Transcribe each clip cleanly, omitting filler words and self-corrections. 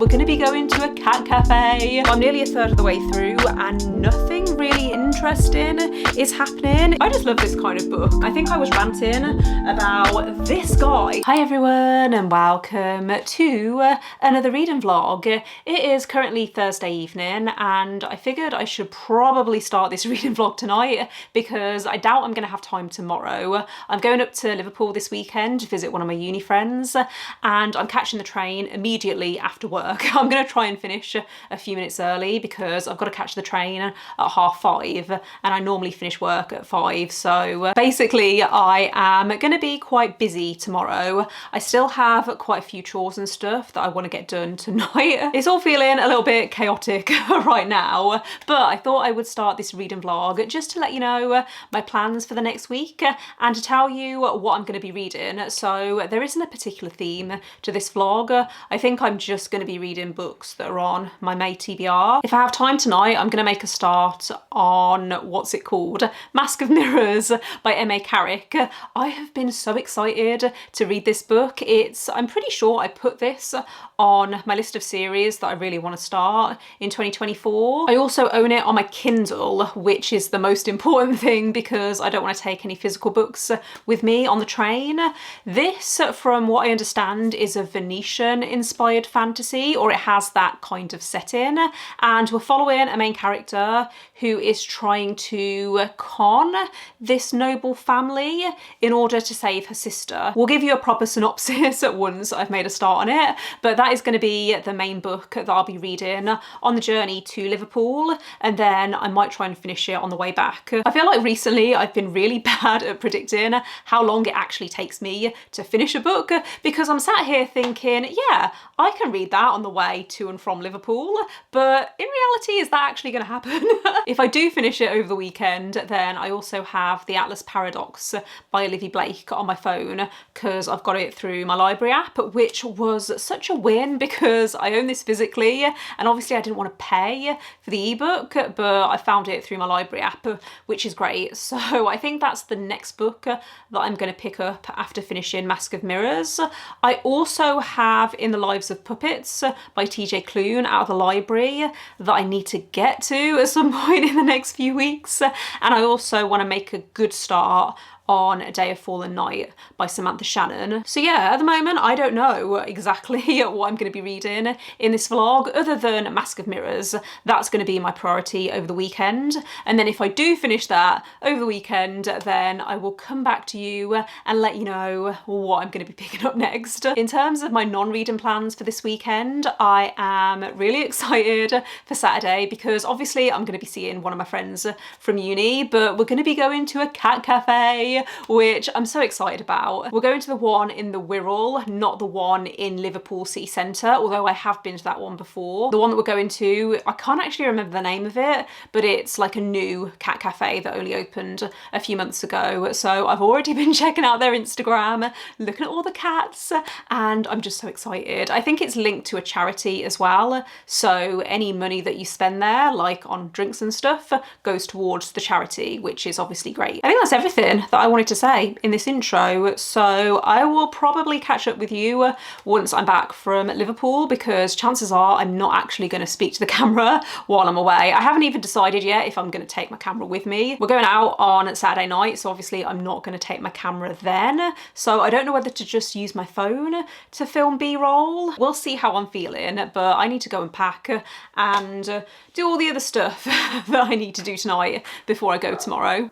We're going to be going to a cat cafe. I'm nearly a third of the way through and nothing really interesting is happening. I just love this kind of book. I think I was ranting about this guy. Hi everyone and welcome to another reading vlog. It is currently Thursday evening and I figured I should probably start this reading vlog tonight because I doubt I'm going to have time tomorrow. I'm going up to Liverpool this weekend to visit one of my uni friends and I'm catching the train immediately after work. I'm going to try and finish a few minutes early because I've got to catch the train at 5:30 and I normally finish work at 5. So basically I am going to be quite busy tomorrow. I still have quite a few chores and stuff that I want to get done tonight. It's all feeling a little bit chaotic right now, but I thought I would start this reading vlog just to let you know my plans for the next week and to tell you what I'm going to be reading. So there isn't a particular theme to this vlog. I think I'm just going to be reading books that are on my May TBR. If I have time tonight, I'm going to make a start on, what's it called? Mask of Mirrors by M.A. Carrick. I have been so excited to read this book. I'm pretty sure I put this on my list of series that I really want to start in 2024. I also own it on my Kindle, which is the most important thing because I don't want to take any physical books with me on the train. This, from what I understand, is a Venetian inspired fantasy, or it has that kind of setting, and we're following a main character who is trying to con this noble family in order to save her sister. We'll give you a proper synopsis once I've made a start on it, but that is going to be the main book that I'll be reading on the journey to Liverpool, and then I might try and finish it on the way back. I feel like recently I've been really bad at predicting how long it actually takes me to finish a book because I'm sat here thinking, yeah, I can read that on the way to and from Liverpool, but in reality, is that actually going to happen? If I do finish it over the weekend, then I also have The Atlas Paradox by Olivia Blake on my phone because I've got it through my library app, which was such a win because I own this physically and obviously I didn't want to pay for the ebook, but I found it through my library app, which is great. So I think that's the next book that I'm going to pick up after finishing Mask of Mirrors. I also have In the Lives of Puppets by TJ Klune out of the library that I need to get to at some point in the next few weeks, and I also want to make a good start on A Day of Fallen Night by Samantha Shannon. So yeah, at the moment I don't know exactly what I'm going to be reading in this vlog other than Mask of Mirrors. That's going to be my priority over the weekend, and then if I do finish that over the weekend, then I will come back to you and let you know what I'm going to be picking up next. In terms of my non-reading plans for this weekend, I am really excited for Saturday because obviously I'm going to be seeing one of my friends from uni, but we're going to be going to a cat cafe, which I'm so excited about. We're going to the one in the Wirral, not the one in Liverpool city centre, although I have been to that one before. The one that we're going to, I can't actually remember the name of it, but it's like a new cat cafe that only opened a few months ago. So I've already been checking out their Instagram, looking at all the cats, and I'm just so excited. I think it's linked to a charity as well, so any money that you spend there, like on drinks and stuff, goes towards the charity, which is obviously great. I think that's everything that I wanted to say in this intro, so I will probably catch up with you once I'm back from Liverpool because chances are I'm not actually going to speak to the camera while I'm away. I haven't even decided yet if I'm going to take my camera with me. We're going out on Saturday night, so obviously I'm not going to take my camera then, so I don't know whether to just use my phone to film B-roll. We'll see how I'm feeling, but I need to go and pack and do all the other stuff that I need to do tonight before I go tomorrow.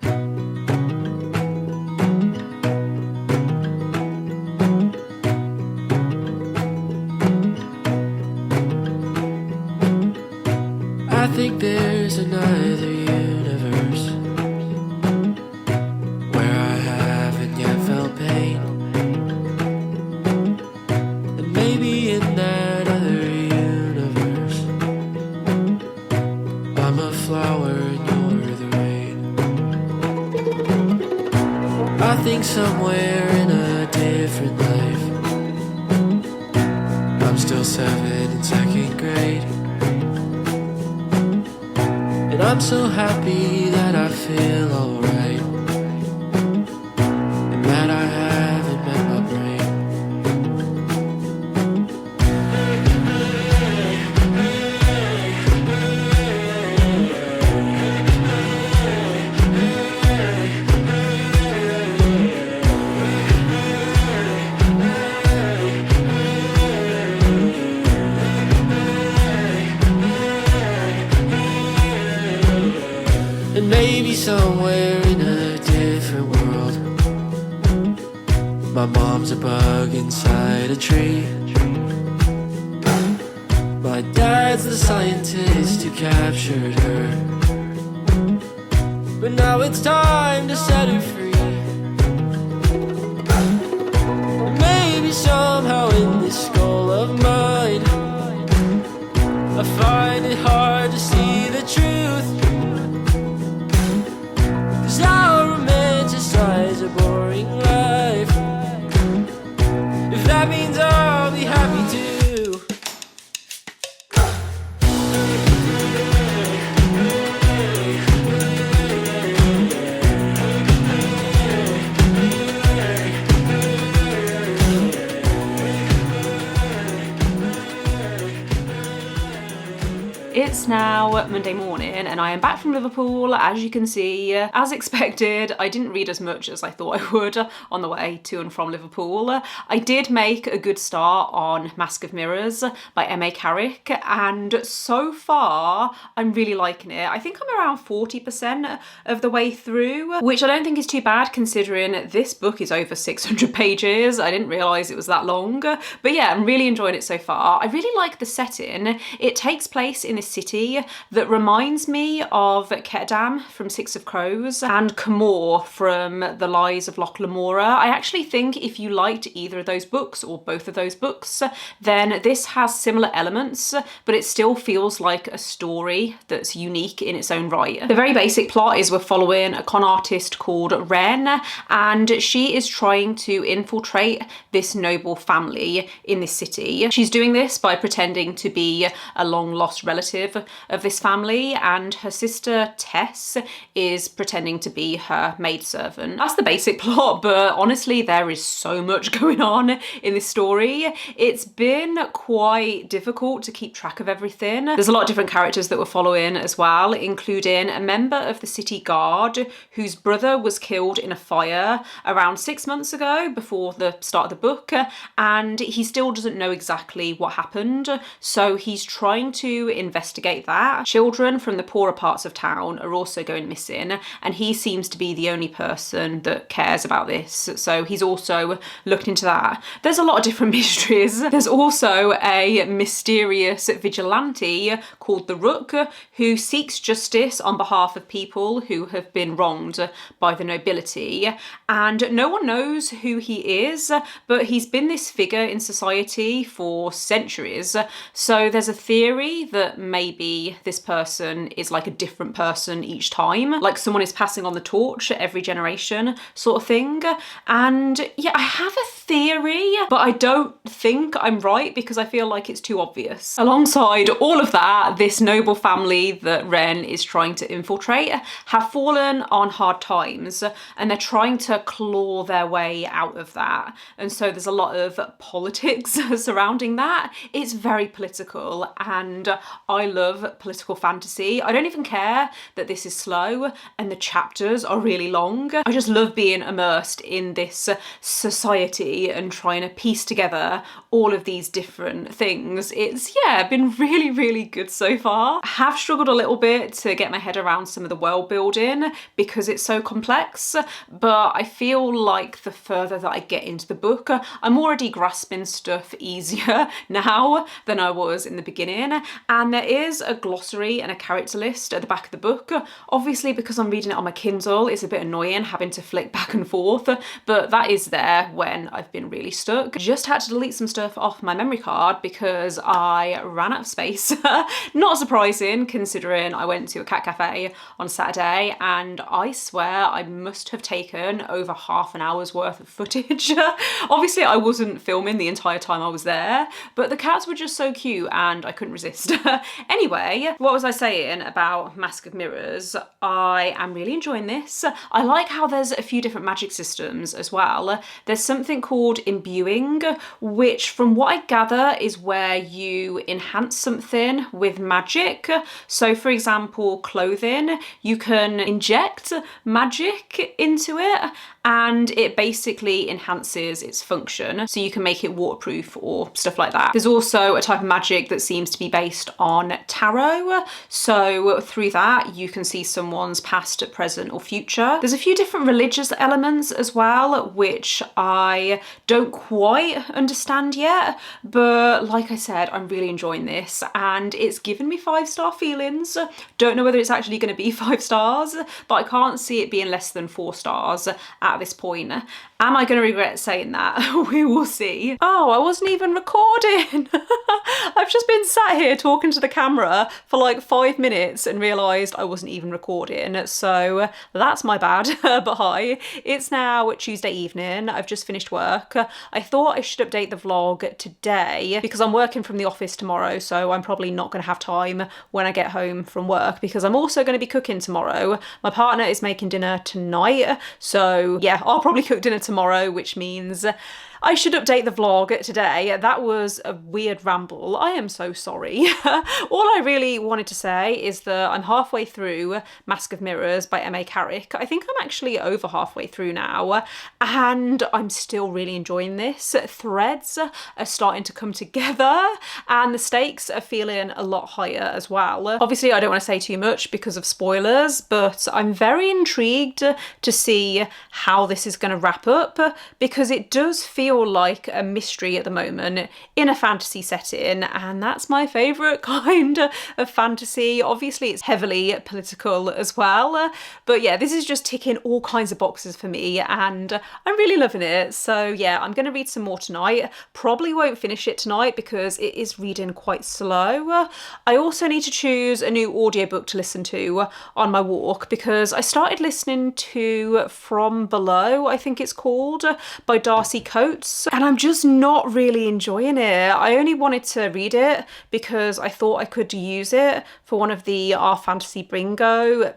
I think there's another universe where I haven't yet felt pain, and maybe in that other universe I'm a flower and you're the rain. I think somewhere in a different life I'm still 7 in 2nd grade, and I'm so happy that I feel alright, and that I haven't met my brain. somewhere in a different world. My mom's a bug inside a tree. My dad's the scientist who captured her. But now it's time to set her free. Maybe somehow in this skull of mine I find it hard to see the truth. 'Cause I'll romanticize a boring life. If that means I'll be happy too. It's now Monday morning and I am back from Liverpool. As you can see, as expected, I didn't read as much as I thought I would on the way to and from Liverpool. I did make a good start on Mask of Mirrors by Carrick, and so far I'm really liking it. I think I'm around 40% of the way through, which I don't think is too bad considering this book is over 600 pages. I didn't realise it was that long, but yeah, I'm really enjoying it so far. I really like the setting. It takes place in this city that reminds me of Ketterdam from Six of Crows and Camor from The Lies of Loch Lamora. I actually think if you liked either of those books or both of those books, then this has similar elements, but it still feels like a story that's unique in its own right. The very basic plot is we're following a con artist called Wren, and she is trying to infiltrate this noble family in this city. She's doing this by pretending to be a long lost relative of this family, and her sister Tess is pretending to be her maidservant. That's the basic plot, but honestly there is so much going on in this story. It's been quite difficult to keep track of everything. There's a lot of different characters that we're following as well, including a member of the city guard whose brother was killed in a fire around 6 months ago before the start of the book, and he still doesn't know exactly what happened, so he's trying to investigate that. Children from the poorer parts of town are also going missing, and he seems to be the only person that cares about this, so he's also looked into that. There's a lot of different mysteries. There's also a mysterious vigilante called the Rook who seeks justice on behalf of people who have been wronged by the nobility, and no one knows who he is, but he's been this figure in society for centuries, so there's a theory that maybe this person is like a different person each time, like someone is passing on the torch every generation sort of thing. And yeah, I have a theory, but I don't think I'm right because I feel like it's too obvious. Alongside all of that, this noble family that Wren is trying to infiltrate have fallen on hard times, and they're trying to claw their way out of that. And so there's a lot of politics surrounding that. It's very political, and I love political fantasy. I don't even care that this is slow and the chapters are really long. I just love being immersed in this society and trying to piece together all of these different things. It's, yeah, been really, really good so far. I have struggled a little bit to get my head around some of the world building because it's so complex, but I feel like the further that I get into the book, I'm already grasping stuff easier now than I was in the beginning. And there is a glossary and a character list at the back of the book. Obviously, because I'm reading it on my Kindle, it's a bit annoying having to flick back and forth, but that is there when I've been really stuck. Just had to delete some stuff off my memory card because I ran out of space. Not surprising considering I went to a cat cafe on Saturday, and I swear I must have taken over half an hour's worth of footage. Obviously I wasn't filming the entire time I was there, but the cats were just so cute and I couldn't resist. Anyway, what was I saying about Mask of Mirrors? I am really enjoying this. I like how there's a few different magic systems as well. There's something called imbuing, which from what I gather is where you enhance something with magic. So for example, clothing, you can inject magic into it, and it basically enhances its function, so you can make it waterproof or stuff like that. There's also a type of magic that seems to be based on tarot, so through that you can see someone's past, present or future. There's a few different religious elements as well, which I don't quite understand yet, but like I said, I'm really enjoying this and it's given me 5-star feelings. Don't know whether it's actually going to be 5 stars, but I can't see it being less than 4 stars at this point. Am I going to regret saying that? We will see. Oh, I wasn't even recording. I've just been sat here talking to the camera for like 5 minutes and realised I wasn't even recording. So that's my bad. But hi, it's now Tuesday evening. I've just finished work. I thought I should update the vlog today because I'm working from the office tomorrow, so I'm probably not going to have time when I get home from work because I'm also going to be cooking tomorrow. My partner is making dinner tonight, so yeah, I'll probably cook dinner tomorrow, which means I should update the vlog today. That was a weird ramble. I am so sorry. All I really wanted to say is that I'm halfway through Mask of Mirrors by M.A. Carrick. I think I'm actually over halfway through now, and I'm still really enjoying this. Threads are starting to come together and the stakes are feeling a lot higher as well. Obviously, I don't want to say too much because of spoilers, but I'm very intrigued to see how this is going to wrap up because it does feel like a mystery at the moment in a fantasy setting, and that's my favourite kind of fantasy. Obviously it's heavily political as well, but yeah, this is just ticking all kinds of boxes for me and I'm really loving it. So yeah, I'm going to read some more tonight. Probably won't finish it tonight because it is reading quite slow. I also need to choose a new audiobook to listen to on my walk because I started listening to From Below, I think it's called, by Darcy and I'm just not really enjoying it. I only wanted to read it because I thought I could use it for one of the Our Fantasy bingo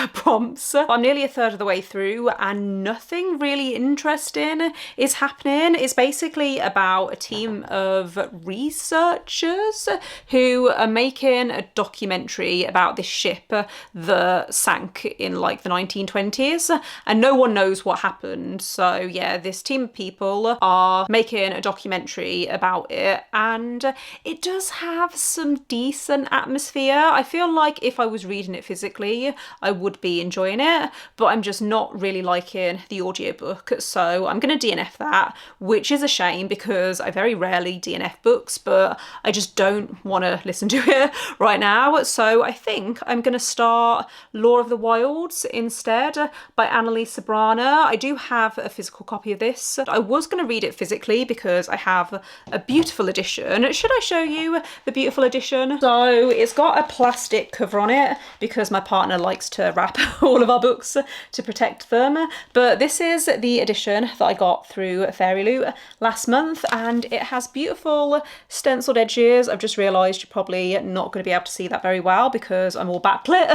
prompts. I'm nearly a third of the way through and nothing really interesting is happening. It's basically about a team of researchers who are making a documentary about this ship that sank in like the 1920s and no one knows what happened. So yeah, this team of people are making a documentary about it and it does have some decent atmosphere. I feel like if I was reading it physically I would be enjoying it, but I'm just not really liking the audiobook, so I'm going to DNF that, which is a shame because I very rarely DNF books, but I just don't want to listen to it right now. So I think I'm going to start Law of the Wilds instead by Analeigh Sbrana. I do have a physical copy of this. I was going to read it physically because I have a beautiful edition. Should I show you the beautiful edition? So it's got a plastic cover on it because my partner likes to wrap all of our books to protect them, but this is the edition that I got through Fairy Loot last month and it has beautiful stenciled edges. I've just realised you're probably not going to be able to see that very well because I'm all backlit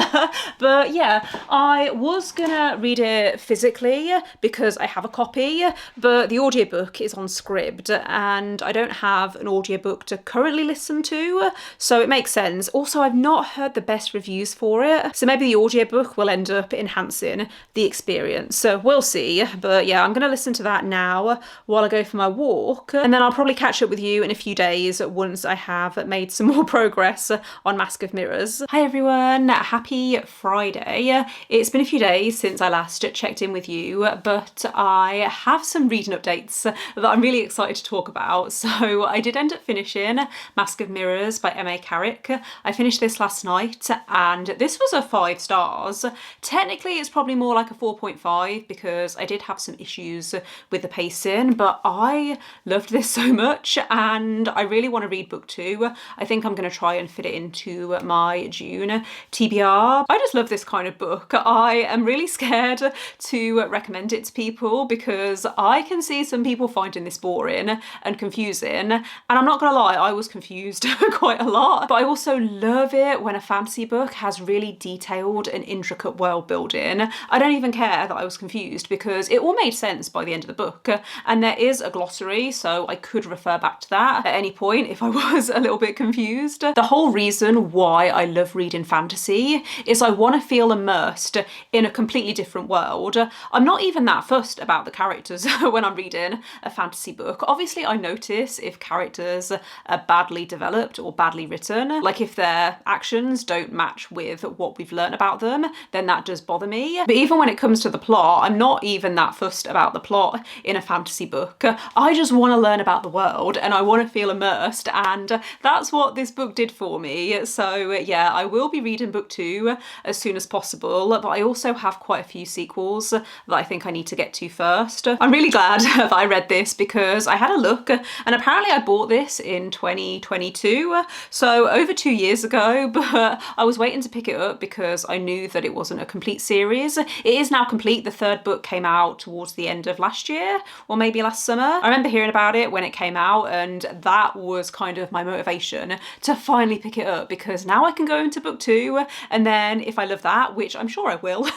but yeah, I was gonna read it physically because I have a copy, but the audiobook is on Scribd and I don't have an audiobook to currently listen to, so it makes sense. Also, I've not heard the best reviews for it, so maybe the audiobook will end up enhancing the experience, so we'll see. But yeah, I'm gonna listen to that now while I go for my walk, and then I'll probably catch up with you in a few days once I have made some more progress on Mask of Mirrors. Hi everyone, happy Friday. It's been a few days since I last checked in with you, but I have some reading updates that I'm really excited to talk about. So I did end up finishing Mask of Mirrors by M.A. Carrick. I finished this last night and this was a 5 stars. Technically it's probably more like a 4.5 because I did have some issues with the pacing, but I loved this so much and I really want to read book 2. I think I'm going to try and fit it into my June TBR. I just love this kind of book. I am really scared to recommend it to people because I can see some some people finding this boring and confusing, and I'm not gonna lie, I was confused quite a lot, but I also love it when a fantasy book has really detailed and intricate world building. I don't even care that I was confused because it all made sense by the end of the book, and there is a glossary, so I could refer back to that at any point if I was a little bit confused. The whole reason why I love reading fantasy is I want to feel immersed in a completely different world. I'm not even that fussed about the characters when I'm reading a fantasy book. Obviously, I notice if characters are badly developed or badly written, like if their actions don't match with what we've learned about them, then that does bother me. But even when it comes to the plot, I'm not even that fussed about the plot in a fantasy book. I just want to learn about the world and I want to feel immersed, and that's what this book did for me. So yeah, I will be reading book 2 as soon as possible, but I also have quite a few sequels that I think I need to get to first. I'm really glad that I read this because I had a look and apparently I bought this in 2022, so over 2 years ago, but I was waiting to pick it up because I knew that it wasn't a complete series. It is now complete. The third book came out towards the end of last year or maybe last summer. I remember hearing about it when it came out, and that was kind of my motivation to finally pick it up because now I can go into book 2, and then if I love that, which I'm sure I will,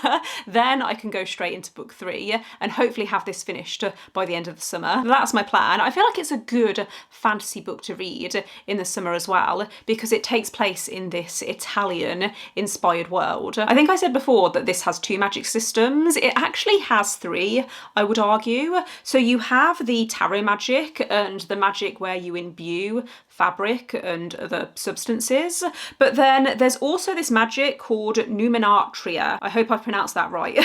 then I can go straight into book 3 and hopefully have this finished by the end of the summer. That's my plan. I feel like it's a good fantasy book to read in the summer as well because it takes place in this Italian inspired world. I think I said before that this has 2 magic systems. It actually has 3, I would argue. So you have the tarot magic and the magic where you imbue fabric and other substances, but then there's also this magic called numinatria, I hope I've pronounced that right,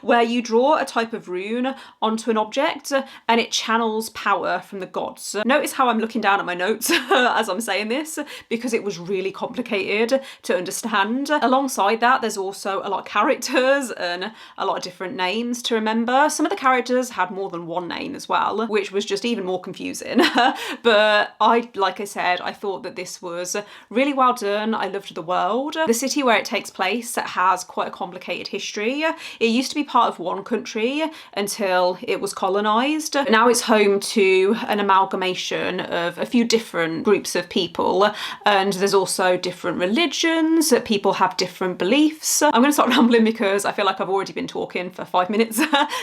where you draw a type of rune onto an object and it channels power from the gods. Notice how I'm looking down at my notes as I'm saying this because it was really complicated to understand. Alongside that, there's also a lot of characters and a lot of different names to remember. Some of the characters had more than one name as well, which was just even more confusing. But like I said, I thought that this was really well done. I loved the world. The city where it takes place has quite a complicated history. It used to be part of one country until it was colonised. Now it's home to an amalgamation of a few different groups of people, and there's also different religions. People have different beliefs. I'm going to stop rambling because I feel like I've already been talking for 5 minutes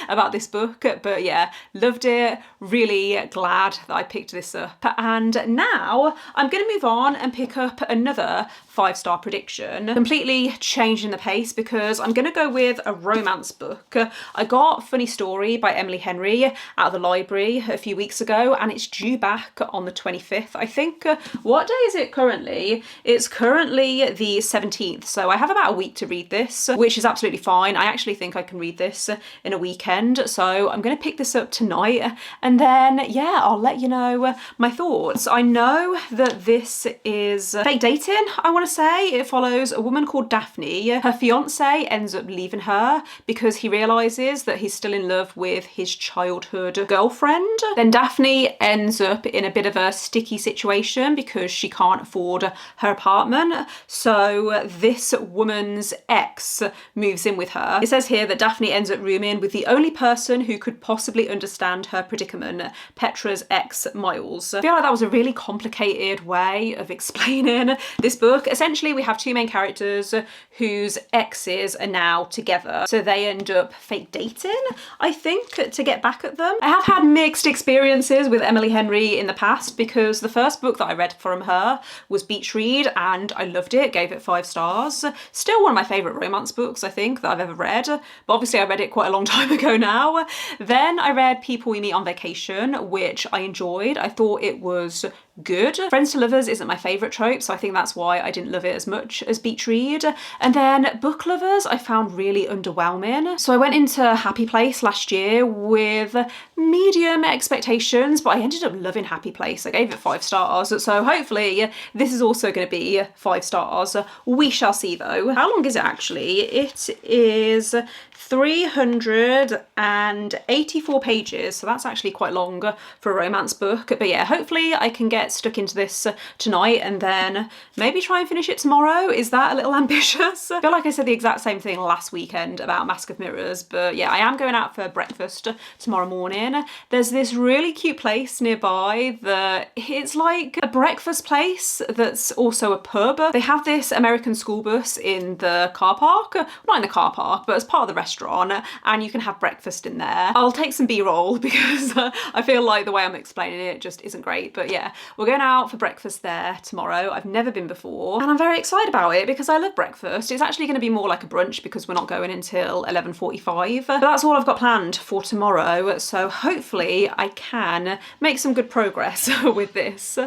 about this book, but yeah, loved it. Really glad that I picked this up. And now I'm going to move on and pick up another 5-star prediction, completely changing the pace because I'm going to go with a romance book. I got Funny Story by Emily Henry out of the library a few weeks ago, and it's due back on the 25th, I think. What day is it currently? It's currently the 17th, so I have about a week to read this, which is absolutely fine. I actually think I can read this in a weekend, so I'm going to pick this up tonight, and then yeah, I'll let you know my thoughts. I know that this is fake dating, I want to say. It follows a woman called Daphne. Her fiance ends up leaving her because he realises that he's still in love with his childhood girlfriend. Then Daphne ends up in a bit of a sticky situation because she can't afford her apartment, so this woman's ex moves in with her. It says here that Daphne ends up rooming with the only person who could possibly understand her predicament, Petra's ex, Miles. I feel like that was a really complicated way of explaining this book. Essentially, we have 2 main characters whose exes are now together, so they end up fake dating, I think, to get back at them. I have had mixed experiences with Emily Henry in the past because the first book that I read from her was Beach Read and I loved it, gave it 5 stars. Still one of my favourite romance books, I think, that I've ever read, but obviously I read it quite a long time ago now. Then I read People We Meet on Vacation, which I enjoyed. I thought it was good. Friends to Lovers isn't my favourite trope, so I think that's why I didn't love it as much as Beach Read. And then Book Lovers I found really underwhelming. So I went into Happy Place last year with medium expectations, but I ended up loving Happy Place. I gave it 5 stars, so hopefully this is also going to be 5 stars. We shall see though. How long is it actually? It is 384 pages, so that's actually quite long for a romance book. But yeah, hopefully I can get get stuck into this tonight and then maybe try and finish it tomorrow. Is that a little ambitious? I feel like I said the exact same thing last weekend about Mask of Mirrors, but yeah, I am going out for breakfast tomorrow morning. There's this really cute place nearby that it's like a breakfast place that's also a pub. They have this American school bus in the car park, not in the car park, but as part of the restaurant, and you can have breakfast in there. I'll take some B-roll because I feel like the way I'm explaining it just isn't great, but yeah, we're going out for breakfast there tomorrow. I've never been before and I'm very excited about it because I love breakfast. It's actually going to be more like a brunch because we're not going until 11:45, but that's all I've got planned for tomorrow, so hopefully I can make some good progress with this.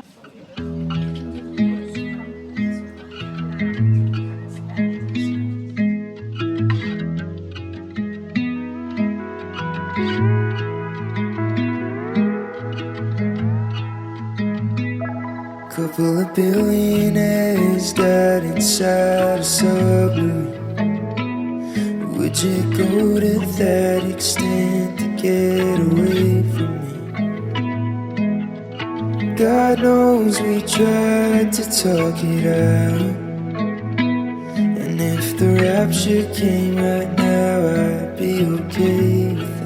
Couple of billionaires died inside a submarine. Would you go to that extent to get away from me? God knows we tried to talk it out, and if the rapture came right now, I'd be okay with that.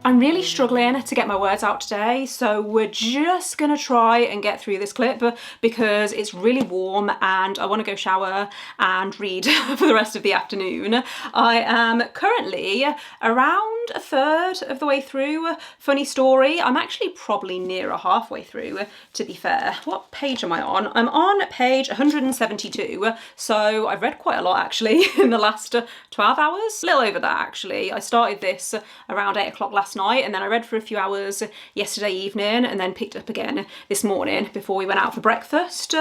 I'm really struggling to get my words out today, so we're just gonna try and get through this clip because it's really warm and I want to go shower and read for the rest of the afternoon. I am currently around a third of the way through Funny Story. I'm actually probably nearer halfway through, to be fair. What page am I on? I'm on page 172, so I've read quite a lot actually in the last 12 hours. A little over that actually. I started this around 8 o'clock last night and then I read for a few hours yesterday evening and then picked up again this morning before we went out for breakfast.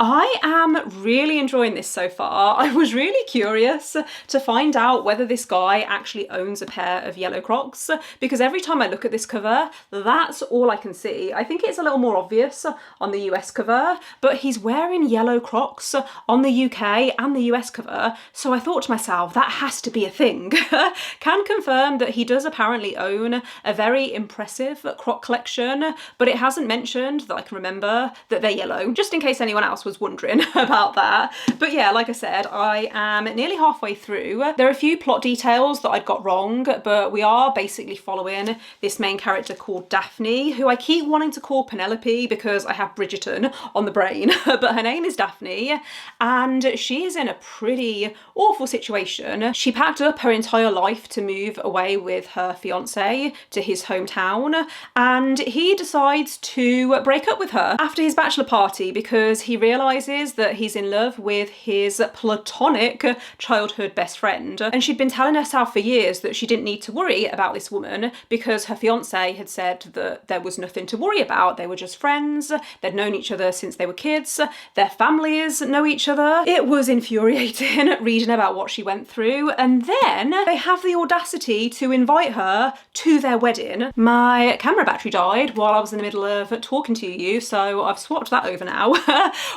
I am really enjoying this so far. I was really curious to find out whether this guy actually owns a pair of yellow Crocs because every time I look at this cover, that's all I can see. I think it's a little more obvious on the US cover, but he's wearing yellow Crocs on the UK and the US cover, so I thought to myself, that has to be a thing. Can confirm that he does apparently own a very impressive Croc collection, but it hasn't mentioned that I can remember that they're yellow, just in case anyone else was wondering about that. But yeah, like I said, I am nearly halfway through. There are a few plot details that I'd got wrong, but we are basically following this main character called Daphne, who I keep wanting to call Penelope because I have Bridgerton on the brain, but her name is Daphne, and she is in a pretty awful situation. She packed up her entire life to move away with her fiance to his hometown, and he decides to break up with her after his bachelor party because he realizes that he's in love with his platonic childhood best friend. And she'd been telling herself for years that she didn't need to worry about this woman because her fiance had said that there was nothing to worry about. They were just friends. They'd known each other since they were kids. Their families know each other. It was infuriating reading about what she went through. And then they have the audacity to invite her to their wedding. My camera battery died while I was in the middle of talking to you, so I've swapped that over now.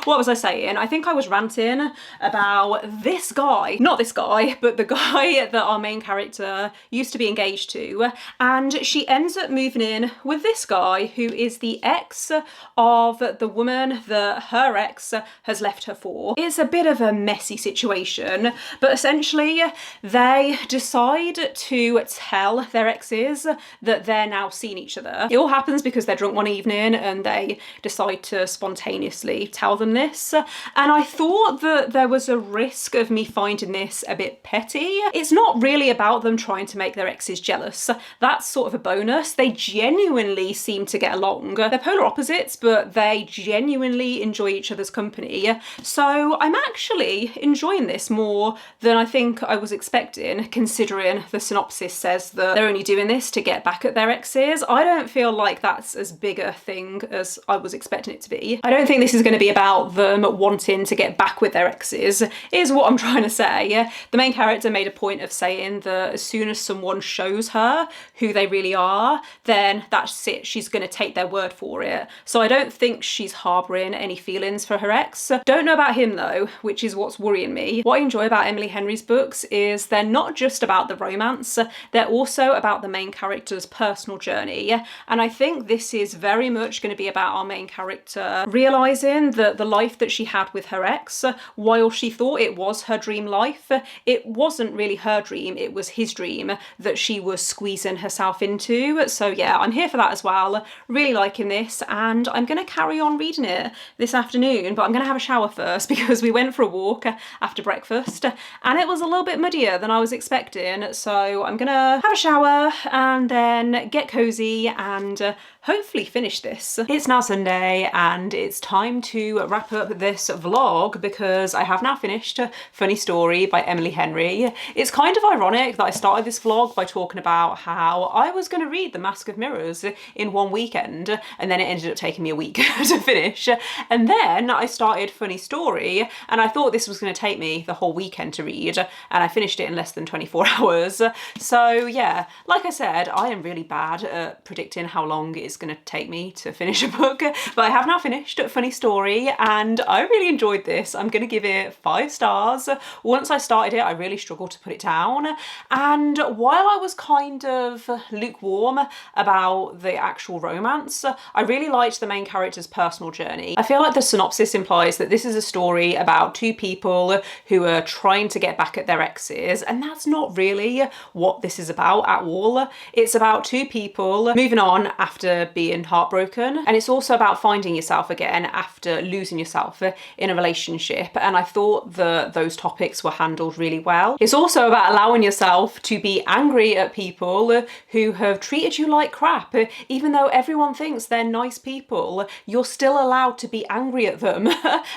What was I saying? I think I was ranting about this guy, not this guy, but the guy that our main character used to be engaged to, and she ends up moving in with this guy who is the ex of the woman that her ex has left her for. It's a bit of a messy situation, but essentially they decide to tell their exes that they're now seeing each other. It all happens because they're drunk one evening and they decide to spontaneously tell them this, and I thought that there was a risk of me finding this a bit petty. It's not really about them trying to make their exes jealous. That's sort of a bonus. They genuinely seem to get along. They're polar opposites, but they genuinely enjoy each other's company. So I'm actually enjoying this more than I think I was expecting, considering the synopsis says that they're only doing this to get back at their exes. I don't feel like that's as big a thing as I was expecting it to be. I don't think this is going to be about them wanting to get back with their exes, is what I'm trying to say. The main character made a point of saying that as soon as someone shows her who they really are, then that's it. She's going to take their word for it. So I don't think she's harbouring any feelings for her ex. Don't know about him though, which is what's worrying me. What I enjoy about Emily Henry's books is they're not just about the romance, they're also about the main character's personal journey. And I think this is very much going to be about our main character realising that the life that she had with her ex, while she thought it was her dream life, it wasn't really her dream, it was his dream that she was squeezing herself into. So yeah, I'm here for that as well. Really liking this, and I'm going to carry on reading it this afternoon, but I'm going to have a shower first because we went for a walk after breakfast and it was a little bit muddier than I was expecting. So I'm going to have a shower and then get cozy and hopefully finish this. It's now Sunday and it's time to wrap up this vlog because I have now finished Funny Story by Emily Henry. It's kind of ironic that I started this vlog by talking about how I was going to read The Mask of Mirrors in one weekend and then it ended up taking me a week to finish. And then I started Funny Story and I thought this was going to take me the whole weekend to read and I finished it in less than 24 hours. So yeah, like I said, I am really bad at predicting how long it's going to take me to finish a book, but I have now finished Funny Story and I really enjoyed this. I'm going to give it 5 stars. Once I started it, I really struggled to put it down, and while I was kind of lukewarm about the actual romance, I really liked the main character's personal journey. I feel like the synopsis implies that this is a story about 2 people who are trying to get back at their exes, and that's not really what this is about at all. It's about 2 people moving on after being heartbroken, and it's also about finding yourself again after losing yourself in a relationship, and I thought that those topics were handled really well. It's also about allowing yourself to be angry at people who have treated you like crap. Even though everyone thinks they're nice people, you're still allowed to be angry at them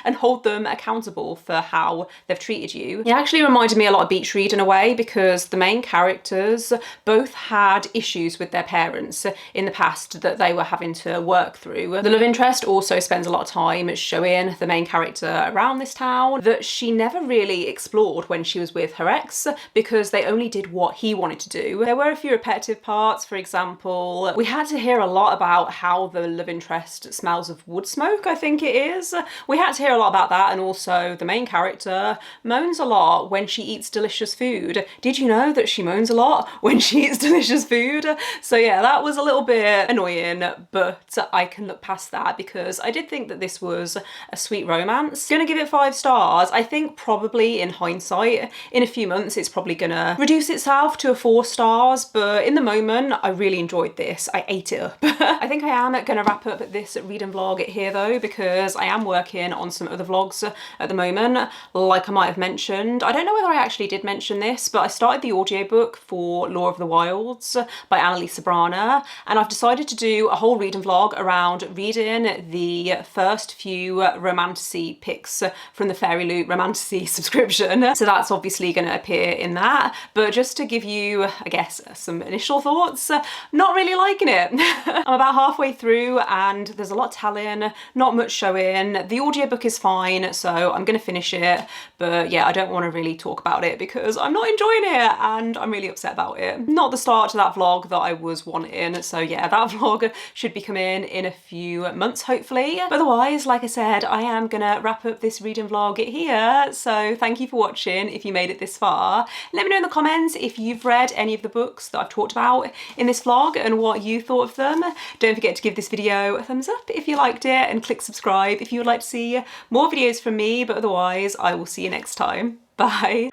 and hold them accountable for how they've treated you. It actually reminded me a lot of Beach Read in a way, because the main characters both had issues with their parents in the past that they were having to work through. The love interest also spends a lot of time showing the main character around this town that she never really explored when she was with her ex, because they only did what he wanted to do. There were a few repetitive parts. For example, we had to hear a lot about how the love interest smells of wood smoke, I think it is. We had to hear a lot about that, and also the main character moans a lot when she eats delicious food. Did you know that she moans a lot when she eats delicious food? So yeah, that was a little bit annoying, but I can look past that because I did think that this was a sweet romance. Gonna give it 5 stars. I think probably in hindsight, in a few months, it's probably gonna reduce itself to a 4 stars, but in the moment, I really enjoyed this. I ate it up. I think I am gonna wrap up this reading vlog here though, because I am working on some other vlogs at the moment, like I might have mentioned. I don't know whether I actually did mention this, but I started the audiobook for Law of the Wilds by Analeigh Sbrana, and I've decided to do a whole reading vlog around reading the first few romantasy picks from the Fairy Loot romantasy subscription. So that's obviously going to appear in that, but just to give you, I guess, some initial thoughts, not really liking it. I'm about halfway through and there's a lot telling, not much showing. The audiobook is fine, so I'm going to finish it, but yeah, I don't want to really talk about it because I'm not enjoying it and I'm really upset about it. Not the start to that vlog that I was wanting, so yeah, that vlog should be coming in a few months hopefully. But otherwise, like I said, I am gonna wrap up this reading vlog here, so thank you for watching if you made it this far. Let me know in the comments if you've read any of the books that I've talked about in this vlog and what you thought of them. Don't forget to give this video a thumbs up if you liked it and click subscribe if you would like to see more videos from me, but otherwise I will see you next time. Bye.